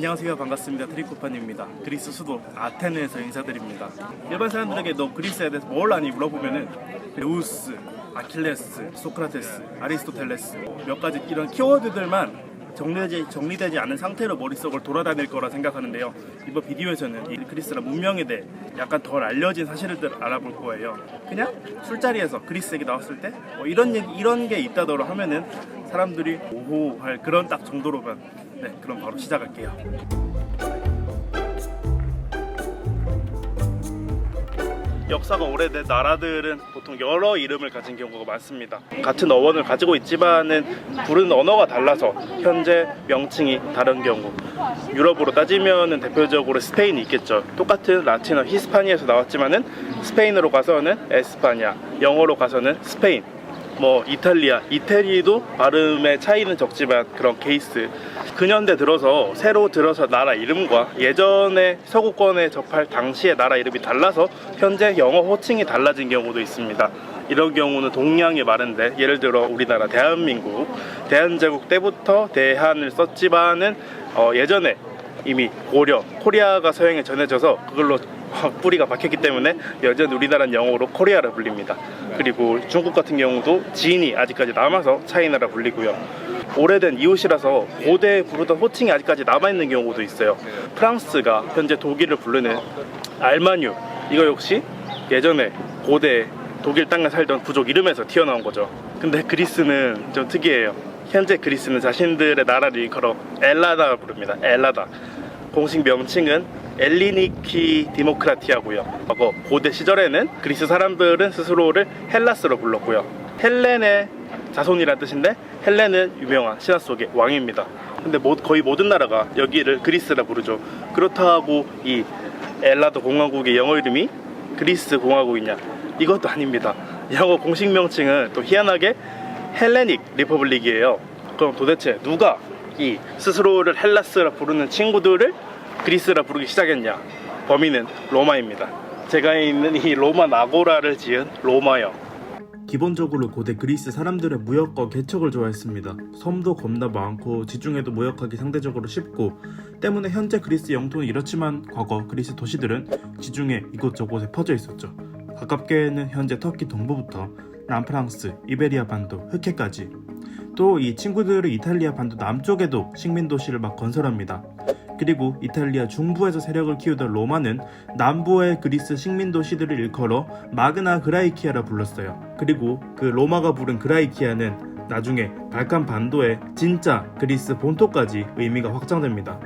안녕하세요, 반갑습니다. 트리코판입니다. 그리스 수도 아테네에서 인사드립니다. 일반 사람들에게 너 그리스에 대해서 뭘 아니 물어보면은 제우스, 아킬레스, 소크라테스, 아리스토텔레스 몇 가지 이런 키워드들만 정리되지 않은 상태로 머릿속을 돌아다닐 거라 생각하는데요. 이번 비디오에서는 이 그리스라 문명에 대해 약간 덜 알려진 사실들 알아볼 거예요. 그냥 술자리에서 그리스 얘기 나왔을 때 이런 게 있다더러 하면은 사람들이 오호 할 그런 딱 정도로만. 네, 그럼 바로 시작할게요. 역사가 오래된 나라들은 보통 여러 이름을 가진 경우가 많습니다. 같은 어원을 가지고 있지만은 부르는 언어가 달라서 현재 명칭이 다른 경우. 유럽으로 따지면은 대표적으로 스페인이 있겠죠. 똑같은 라틴어 히스파니아에서 나왔지만은 스페인어로 가서는 에스파냐, 영어로 가서는 스페인, 이탈리아, 이태리도 발음의 차이는 적지만 그런 케이스. 근현대 들어서 새로 들어서 나라 이름과 예전에 서구권에 접할 당시의 나라 이름이 달라서 현재 영어 호칭이 달라진 경우도 있습니다. 이런 경우는 동양의 말인데, 예를 들어 우리나라 대한민국, 대한제국 때부터 대한을 썼지만은 예전에 이미 고려, 코리아가 서양에 전해져서 그걸로 뿌리가 박혔기 때문에 여전히 우리나라는 영어로 코리아라 불립니다. 그리고 중국 같은 경우도 진이 아직까지 남아서 차이나라 불리고요. 오래된 이웃이라서 고대에 부르던 호칭이 아직까지 남아있는 경우도 있어요. 프랑스가 현재 독일을 부르는 알마뉴, 이거 역시 예전에 고대 독일 땅에 살던 부족 이름에서 튀어나온 거죠. 근데 그리스는 좀 특이해요. 현재 그리스는 자신들의 나라를 일컬어 엘라다 부릅니다. 엘라다. 공식 명칭은 엘리니키 디모크라티아고요. 과거 고대 시절에는 그리스 사람들은 스스로를 헬라스로 불렀고요. 헬렌의 자손이란 뜻인데, 헬렌은 유명한 신화 속의 왕입니다. 근데 거의 모든 나라가 여기를 그리스라 부르죠. 그렇다고 이 엘라도 공화국의 영어 이름이 그리스 공화국이냐? 이것도 아닙니다. 영어 공식 명칭은 또 희한하게 헬레닉 리퍼블릭이에요. 그럼 도대체 누가 이 스스로를 헬라스라 부르는 친구들을 그리스라 부르기 시작했냐? 범인은 로마입니다. 제가 있는 이 로마 나고라를 지은 로마요. 기본적으로 고대 그리스 사람들의 무역과 개척을 좋아했습니다. 섬도 겁나 많고 지중해도 무역하기 상대적으로 쉽고, 때문에 현재 그리스 영토는 이렇지만 과거 그리스 도시들은 지중해 이곳저곳에 퍼져 있었죠. 가깝게는 현재 터키 동부부터 남프랑스, 이베리아 반도, 흑해까지. 또 이 친구들은 이탈리아 반도 남쪽에도 식민도시를 막 건설합니다. 그리고 이탈리아 중부에서 세력을 키우던 로마는 남부의 그리스 식민도시들을 일컬어 마그나 그라이키아라 불렀어요. 그리고 그 로마가 부른 그라이키아는 나중에 발칸 반도의 진짜 그리스 본토까지 의미가 확장됩니다.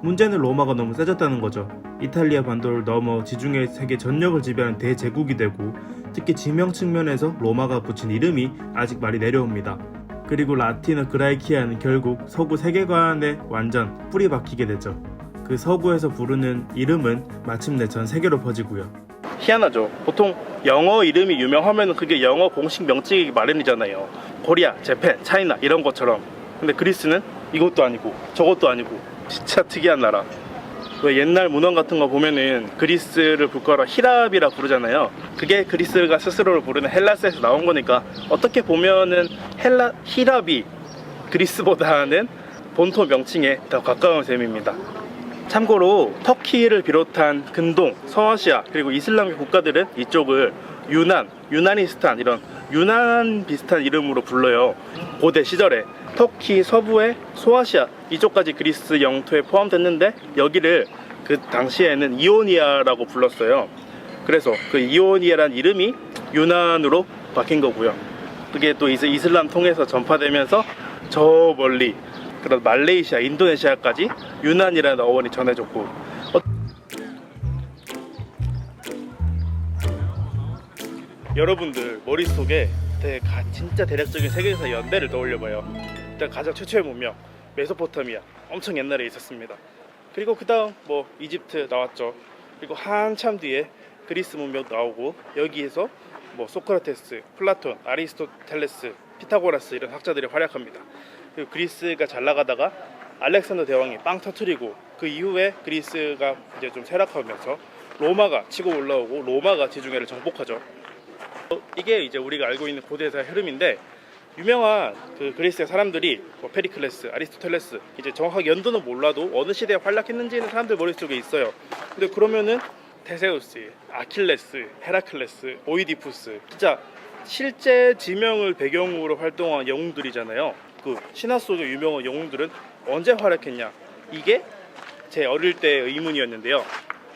문제는 로마가 너무 세졌다는 거죠. 이탈리아 반도를 넘어 지중해 세계 전역을 지배하는 대제국이 되고, 특히 지명 측면에서 로마가 붙인 이름이 아직 말이 내려옵니다. 그리고 라틴어 그라이키아는 결국 서구 세계관에 완전 뿌리 박히게 되죠. 그 서구에서 부르는 이름은 마침내 전 세계로 퍼지고요. 희한하죠. 보통 영어 이름이 유명하면 그게 영어 공식 명칭이기 마련이잖아요. 코리아, 재팬, 차이나 이런 것처럼. 근데 그리스는 이것도 아니고 저것도 아니고, 진짜 특이한 나라. 왜 옛날 문헌 같은 거 보면은 그리스를 불거라 히랍이라 부르잖아요. 그게 그리스가 스스로를 부르는 헬라스에서 나온 거니까 어떻게 보면은 히랍이 그리스보다는 본토 명칭에 더 가까운 셈입니다. 참고로 터키를 비롯한 근동, 서아시아 그리고 이슬람계 국가들은 이쪽을 유나니스탄, 이런 유난 비슷한 이름으로 불러요. 고대 시절에 터키 서부의 소아시아 이쪽까지 그리스 영토에 포함됐는데, 여기를 그 당시에는 이오니아라고 불렀어요. 그래서 그 이오니아란 이름이 유난으로 바뀐 거고요. 그게 또 이슬람 통해서 전파되면서 저 멀리 그런 말레이시아, 인도네시아까지 유난이라는 어원이 전해졌고, 여러분들 머릿속에 진짜 대략적인 세계사 연대를 떠올려봐요. 일단 가장 최초의 문명 메소포타미아, 엄청 옛날에 있었습니다. 그리고 그 다음 이집트 나왔죠. 그리고 한참 뒤에 그리스 문명 나오고, 여기에서 소크라테스, 플라톤, 아리스토텔레스, 피타고라스 이런 학자들이 활약합니다. 그리고 그리스가 잘 나가다가 알렉산더 대왕이 빵 터트리고, 그 이후에 그리스가 이제 좀 쇠락하면서 로마가 치고 올라오고, 로마가 지중해를 정복하죠. 이게 이제 우리가 알고 있는 고대사의 흐름인데, 유명한 그 그리스의 사람들이 뭐 페리클레스, 아리스토텔레스, 이제 정확하게 연도는 몰라도 어느 시대에 활약했는지는 사람들 머릿속에 있어요. 근데 그러면은 테세우스, 아킬레스, 헤라클레스, 오이디푸스, 진짜 실제 지명을 배경으로 활동한 영웅들이잖아요. 그 신화 속의 유명한 영웅들은 언제 활약했냐, 이게 제 어릴 때의 의문이었는데요.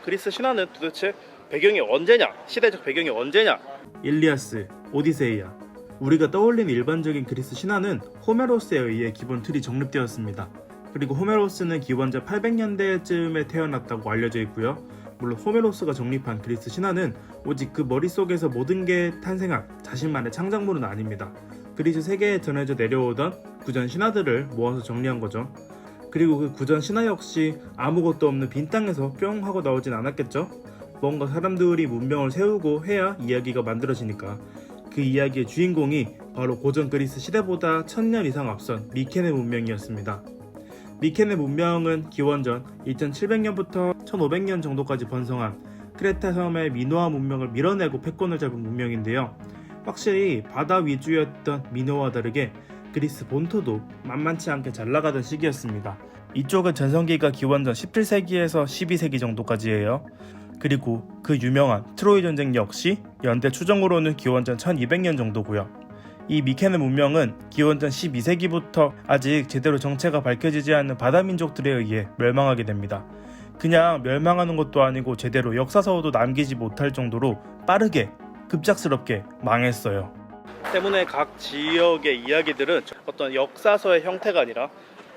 그리스 신화는 도대체 배경이 언제냐, 시대적 배경이 언제냐. 일리아스, 오디세이아. 우리가 떠올리는 일반적인 그리스 신화는 호메로스에 의해 기본 틀이 정립되었습니다. 그리고 호메로스는 기원전 800년대쯤에 태어났다고 알려져 있고요. 물론 호메로스가 정립한 그리스 신화는 오직 그 머릿속에서 모든 게 탄생한 자신만의 창작물은 아닙니다. 그리스 세계에 전해져 내려오던 구전 신화들을 모아서 정리한 거죠. 그리고 그 구전 신화 역시 아무것도 없는 빈 땅에서 뿅 하고 나오진 않았겠죠? 뭔가 사람들이 문명을 세우고 해야 이야기가 만들어지니까. 그 이야기의 주인공이 바로 고전 그리스 시대보다 1000년 이상 앞선 미케네 문명이었습니다. 미케네 문명은 기원전 2700년부터 1500년 정도까지 번성한 크레타 섬의 미노아 문명을 밀어내고 패권을 잡은 문명인데요. 확실히 바다 위주였던 미노아와 다르게 그리스 본토도 만만치 않게 잘 나가던 시기였습니다. 이쪽은 전성기가 기원전 17세기에서 12세기 정도까지예요. 그리고 그 유명한 트로이 전쟁 역시 연대 추정으로는 기원전 1200년 정도고요. 이 미케네 문명은 기원전 12세기부터 아직 제대로 정체가 밝혀지지 않는 바다 민족들에 의해 멸망하게 됩니다. 그냥 멸망하는 것도 아니고 제대로 역사서도 남기지 못할 정도로 빠르게 급작스럽게 망했어요. 때문에 각 지역의 이야기들은 어떤 역사서의 형태가 아니라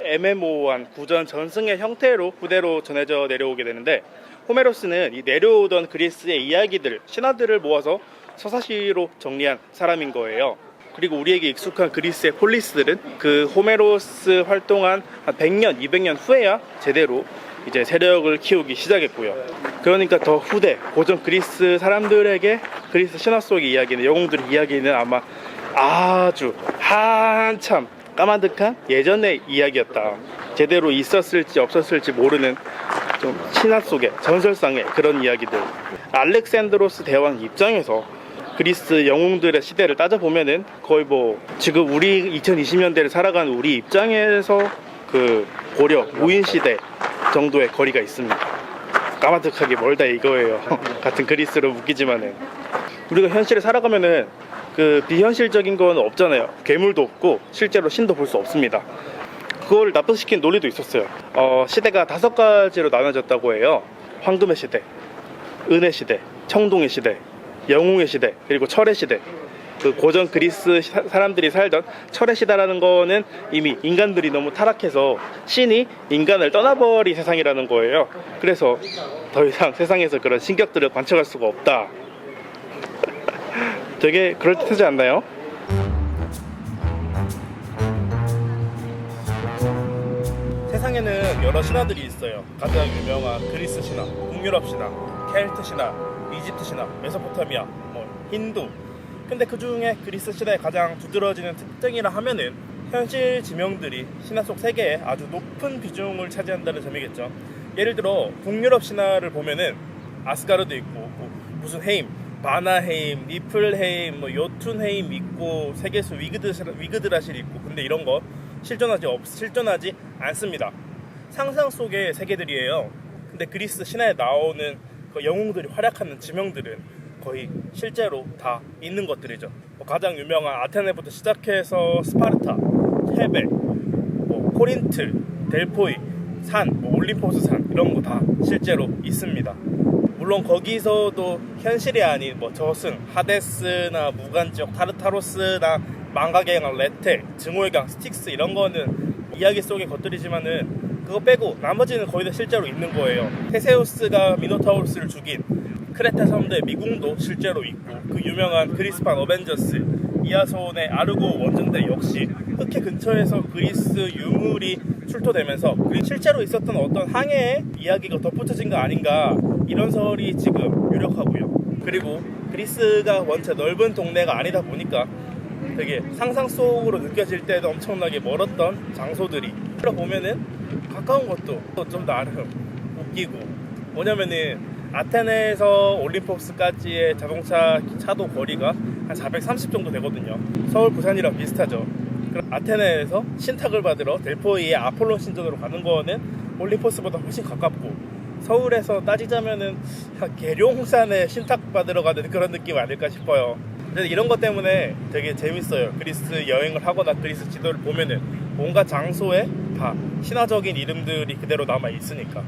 애매모호한 구전 전승의 형태로 후대로 전해져 내려오게 되는데, 호메로스는 이 내려오던 그리스의 이야기들, 신화들을 모아서 서사시로 정리한 사람인 거예요. 그리고 우리에게 익숙한 그리스의 폴리스들은 그 호메로스 활동한 한 100년, 200년 후에야 제대로 이제 세력을 키우기 시작했고요. 그러니까 더 후대, 고전 그리스 사람들에게 그리스 신화 속의 이야기는, 영웅들의 이야기는 아마 아주 한참 까마득한 예전의 이야기였다. 제대로 있었을지 없었을지 모르는 좀 신화 속의 전설상의 그런 이야기들. 알렉산드로스 대왕 입장에서 그리스 영웅들의 시대를 따져보면은 거의 뭐 지금 우리 2020년대를 살아가는 우리 입장에서 그 고려 무인 시대 정도의 거리가 있습니다. 까마득하게 멀다 이거예요. 같은 그리스로 묶이지만은 우리가 현실에 살아가면은 그 비현실적인 건 없잖아요. 괴물도 없고 실제로 신도 볼 수 없습니다. 그걸 납득시킨 논리도 있었어요. 시대가 5가지로 나눠졌다고 해요. 황금의 시대, 은의 시대, 청동의 시대, 영웅의 시대, 그리고 철의 시대. 그 고전 그리스 사람들이 살던 철의 시대라는 거는 이미 인간들이 너무 타락해서 신이 인간을 떠나버린 세상이라는 거예요. 그래서 더 이상 세상에서 그런 신격들을 관측할 수가 없다. 되게 그럴듯하지 않나요? 세상에는 여러 신화들이 있어요. 가장 유명한 그리스 신화, 북유럽 신화, 켈트 신화, 이집트 신화, 메소포타미아, 힌두. 근데 그 중에 그리스 신화의 가장 두드러지는 특징이라 하면은 현실 지명들이 신화 속 세계에 아주 높은 비중을 차지한다는 점이겠죠. 예를 들어 북유럽 신화를 보면은 아스가르드 있고, 무슨 헤임, 바나헤임, 니플헤임, 요툰헤임 있고, 세계수 위그드라실 있고. 근데 이런 거 실존하지 않습니다. 상상 속의 세계들이에요. 근데 그리스 신화에 나오는 그 영웅들이 활약하는 지명들은 거의 실제로 다 있는 것들이죠. 가장 유명한 아테네부터 시작해서 스파르타, 테베, 코린트, 델포이, 산, 올림포스 산, 이런 거 다 실제로 있습니다. 물론 거기서도 현실이 아닌 저승, 하데스나 무간지역, 타르타로스나 망각의 강, 레테, 증오의 강, 스틱스, 이런 거는 이야기 속의 것들이지만은 그거 빼고 나머지는 거의 다 실제로 있는 거예요. 테세우스가 미노타우루스를 죽인 크레타 섬대 미궁도 실제로 있고, 그 유명한 그리스판 어벤져스, 이아손의 아르고 원전대 역시 흑해 근처에서 그리스 유물이 출토되면서 실제로 있었던 어떤 항해의 이야기가 덧붙여진 거 아닌가, 이런 설이 지금 유력하고요. 그리고 그리스가 원체 넓은 동네가 아니다 보니까 되게 상상 속으로 느껴질 때도 엄청나게 멀었던 장소들이 보면은 가까운 것도 좀 나름 웃기고, 뭐냐면은 아테네에서 올림포스까지의 자동차 차도 거리가 한 430 정도 되거든요. 서울, 부산이랑 비슷하죠. 그럼 아테네에서 신탁을 받으러 델포이의 아폴론 신전으로 가는 거는 올림포스보다 훨씬 가깝고, 서울에서 따지자면은 계룡산에 신탁 받으러 가는 그런 느낌 아닐까 싶어요. 근데 이런 것 때문에 되게 재밌어요. 그리스 여행을 하거나 그리스 지도를 보면은 온갖 장소에 다 신화적인 이름들이 그대로 남아 있으니까.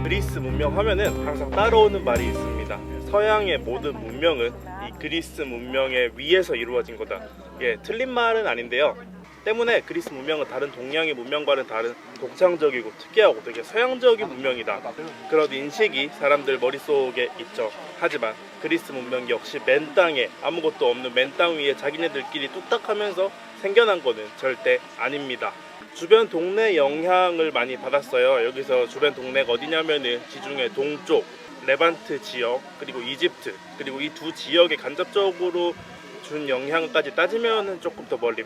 그리스 문명 하면은 항상 따라오는 말이 있습니다. 서양의 모든 문명은 이 그리스 문명의 위에서 이루어진 거다. 예, 틀린 말은 아닌데요. 때문에 그리스 문명은 다른 동양의 문명과는 다른 독창적이고 특이하고 되게 서양적인 문명이다. 그런 인식이 사람들 머릿속에 있죠. 하지만 그리스 문명 역시 맨 땅에, 아무것도 없는 맨 땅 위에 자기네들끼리 뚝딱하면서 생겨난 거는 절대 아닙니다. 주변 동네 영향을 많이 받았어요. 여기서 주변 동네가 어디냐면은 지중해 동쪽 레반트 지역, 그리고 이집트, 그리고 이 두 지역에 간접적으로 준 영향까지 따지면 조금 더 멀리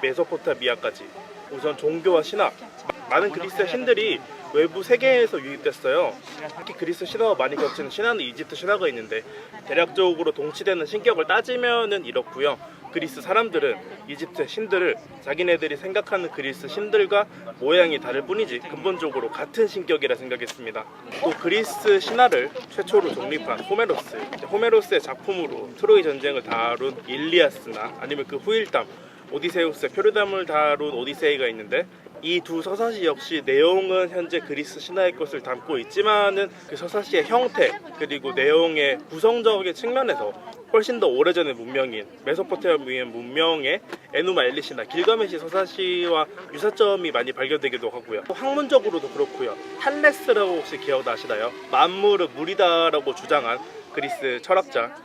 메소포타미아까지. 우선 종교와 신화, 많은 그리스 신들이 외부 세계에서 유입됐어요. 특히 그리스 신화와 많이 겹치는 신화는 이집트 신화가 있는데, 대략적으로 동치되는 신격을 따지면은 이렇고요. 그리스 사람들은 이집트 신들을 자기네들이 생각하는 그리스 신들과 모양이 다를 뿐이지 근본적으로 같은 신격이라 생각했습니다. 또 그리스 신화를 최초로 정립한 호메로스의 작품으로 트로이 전쟁을 다룬 일리아스나 아니면 그 후일담 오디세우스의 표류담을 다룬 오디세이가 있는데, 이 두 서사시 역시 내용은 현재 그리스 신화의 것을 담고 있지만은 그 서사시의 형태 그리고 내용의 구성적인 측면에서 훨씬 더 오래전의 문명인 메소포타미아 문명의 에누마 엘리시나 길가메시 서사시와 유사점이 많이 발견되기도 하고요. 학문적으로도 그렇고요. 탈레스라고 혹시 기억나시나요? 만물은 물이다라고 주장한 그리스 철학자.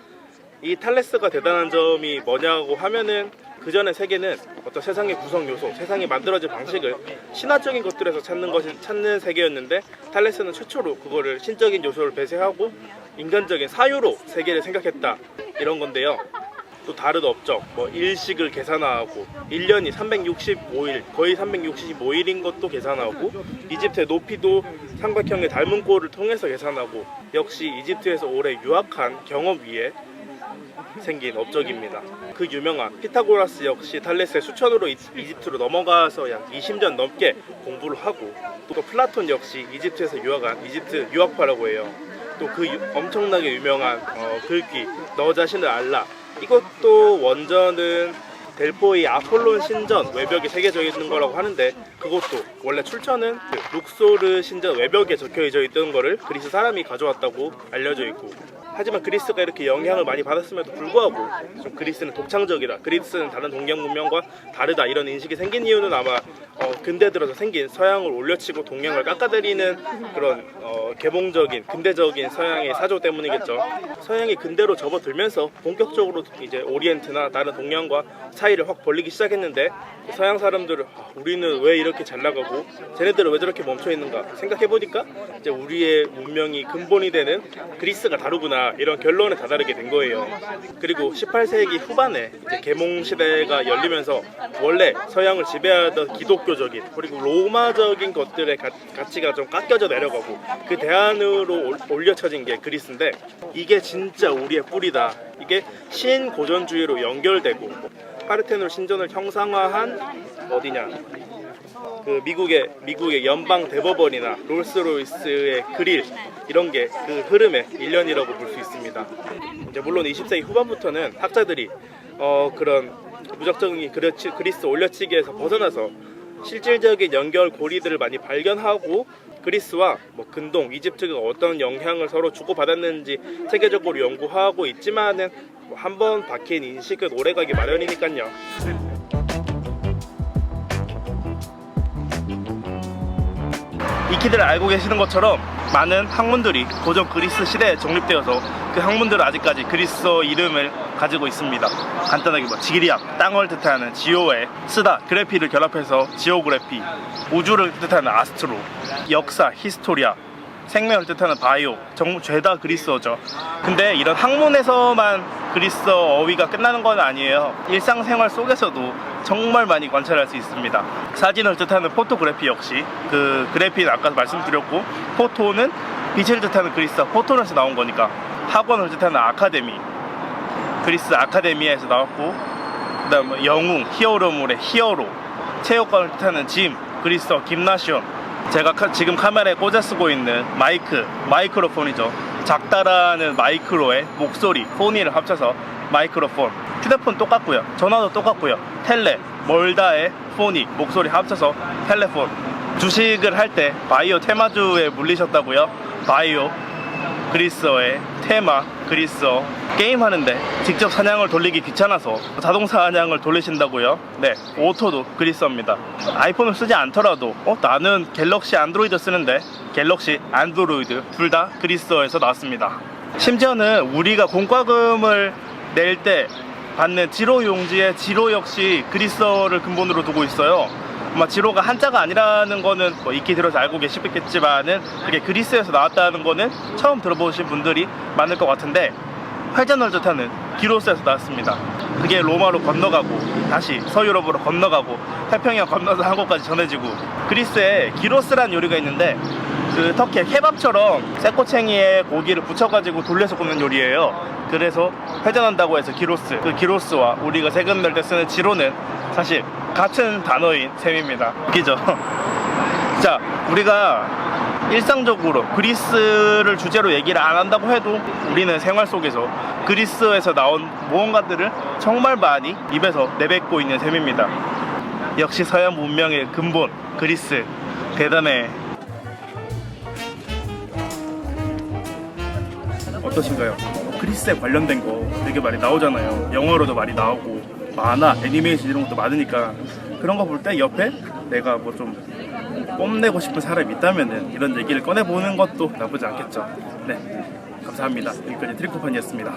이 탈레스가 대단한 점이 뭐냐고 하면은, 그 전의 세계는 어떤 세상의 구성 요소, 세상이 만들어진 방식을 신화적인 것들에서 찾는 세계였는데, 탈레스는 최초로 그거를 신적인 요소를 배제하고 인간적인 사유로 세계를 생각했다, 이런 건데요. 또 다른 업적, 일식을 계산하고 1년이 365일, 거의 365일인 것도 계산하고, 이집트의 높이도 삼각형의 닮은 꼴을 통해서 계산하고, 역시 이집트에서 오래 유학한 경험 위에 생긴 업적입니다. 그 유명한 피타고라스 역시 탈레스의 추천으로 이집트로 넘어가서 약 20년 넘게 공부를 하고, 또 플라톤 역시 이집트에서 유학한 이집트 유학파라고 해요. 또 그 엄청나게 유명한 글귀 너 자신을 알라, 이것도 원전은 델포이 아폴론 신전 외벽에 새겨져 있는 거라고 하는데, 그것도 원래 출처는 그 룩소르 신전 외벽에 적혀져 있던 거를 그리스 사람이 가져왔다고 알려져 있고, 하지만 그리스가 이렇게 영향을 많이 받았음에도 불구하고 좀 그리스는 독창적이다, 그리스는 다른 동양 문명과 다르다, 이런 인식이 생긴 이유는 아마 근대 들어서 생긴 서양을 올려치고 동양을 깎아들이는 그런 개몽적인 근대적인 서양의 사조 때문이겠죠. 서양이 근대로 접어들면서 본격적으로 이제 오리엔트나 다른 동양과 차이를 확 벌리기 시작했는데, 서양 사람들은 우리는 왜 이렇게 잘 나가고 쟤네들은 왜 저렇게 멈춰 있는가 생각해보니까 이제 우리의 문명이 근본이 되는 그리스가 다르구나, 이런 결론에 다다르게 된 거예요. 그리고 18세기 후반에 이제 계몽 시대가 열리면서 원래 서양을 지배하던 기독교적인 그리고 로마적인 것들의 가치가 좀 깎여져 내려가고 그 대안으로 올려쳐진 게 그리스인데, 이게 진짜 우리의 뿌리다. 이게 신고전주의로 연결되고, 파르테논 신전을 형상화한 어디냐, 그 미국의 연방 대법원이나 롤스로이스의 그릴, 이런 게 그 흐름의 일련이라고 볼 수 있습니다. 이제 물론 20세기 후반부터는 학자들이 그런 무작정이 그리스 올려치기에서 벗어나서 실질적인 연결 고리들을 많이 발견하고, 그리스와 근동, 이집트가 어떤 영향을 서로 주고받았는지 세계적으로 연구하고 있지만은 한번 박힌 인식은 오래가기 마련이니까요. 익히들 알고 계시는 것처럼 많은 학문들이 고전 그리스 시대에 정립되어서 그 학문들은 아직까지 그리스어 이름을 가지고 있습니다. 간단하게 지리학, 땅을 뜻하는 지오에, 쓰다, 그래피를 결합해서 지오그래피, 우주를 뜻하는 아스트로, 역사, 히스토리아, 생명을 뜻하는 바이오, 죄다 그리스어죠. 근데 이런 학문에서만 그리스어 어휘가 끝나는 건 아니에요. 일상생활 속에서도 정말 많이 관찰할 수 있습니다. 사진을 뜻하는 포토그래피 역시, 그 그래피는 아까 말씀드렸고, 포토는 빛을 뜻하는 그리스와 포톤에서 나온 거니까 학원을 뜻하는 아카데미, 그리스 아카데미아에서 나왔고, 그 다음 영웅, 히어로물의 히어로, 체육관을 뜻하는 짐, 그리스어 김나시온. 제가 지금 카메라에 꽂아 쓰고 있는 마이크로폰이죠. 작다라는 마이크로의 목소리, 포니를 합쳐서 마이크로폰. 휴대폰 똑같고요, 전화도 똑같고요. 텔레, 멀다의 포니, 목소리 합쳐서 텔레폰. 주식을 할 때 바이오 테마주에 물리셨다고요? 바이오, 그리스어의 테마, 그리스어. 게임 하는데 직접 사냥을 돌리기 귀찮아서 자동차 사냥을 돌리신다고요? 네, 오토도 그리스어입니다. 아이폰을 쓰지 않더라도 나는 갤럭시 안드로이드 쓰는데, 갤럭시 안드로이드 둘 다 그리스어에서 나왔습니다. 심지어는 우리가 공과금을 낼 때 받는 지로 용지의 지로 역시 그리스어를 근본으로 두고 있어요. 아마 지로가 한자가 아니라는 거는 익히 들어서 알고 계시겠지만은, 그게 그리스에서 나왔다는 거는 처음 들어보신 분들이 많을 것 같은데, 활자널 뜻하는 기로스에서 나왔습니다. 그게 로마로 건너가고 다시 서유럽으로 건너가고 태평양 건너서 한국까지 전해지고. 그리스에 기로스란 요리가 있는데, 그 터키의 케밥처럼 새꼬챙이에 고기를 붙여가지고 돌려서 굽는 요리예요. 그래서 회전한다고 해서 기로스. 그 기로스와 우리가 세금 낼 때 쓰는 지로는 사실 같은 단어인 셈입니다. 웃기죠? 자, 우리가 일상적으로 그리스를 주제로 얘기를 안 한다고 해도 우리는 생활 속에서 그리스에서 나온 무언가들을 정말 많이 입에서 내뱉고 있는 셈입니다. 역시 서양 문명의 근본 그리스 대단해. 어떠신가요? 그리스에 관련된 거 되게 많이 나오잖아요. 영어로도 많이 나오고 만화, 애니메이션 이런 것도 많으니까 그런 거 볼 때 옆에 내가 뭐 좀 뽐내고 싶은 사람이 있다면은 이런 얘기를 꺼내보는 것도 나쁘지 않겠죠. 네, 감사합니다. 여기까지 트리코판이었습니다.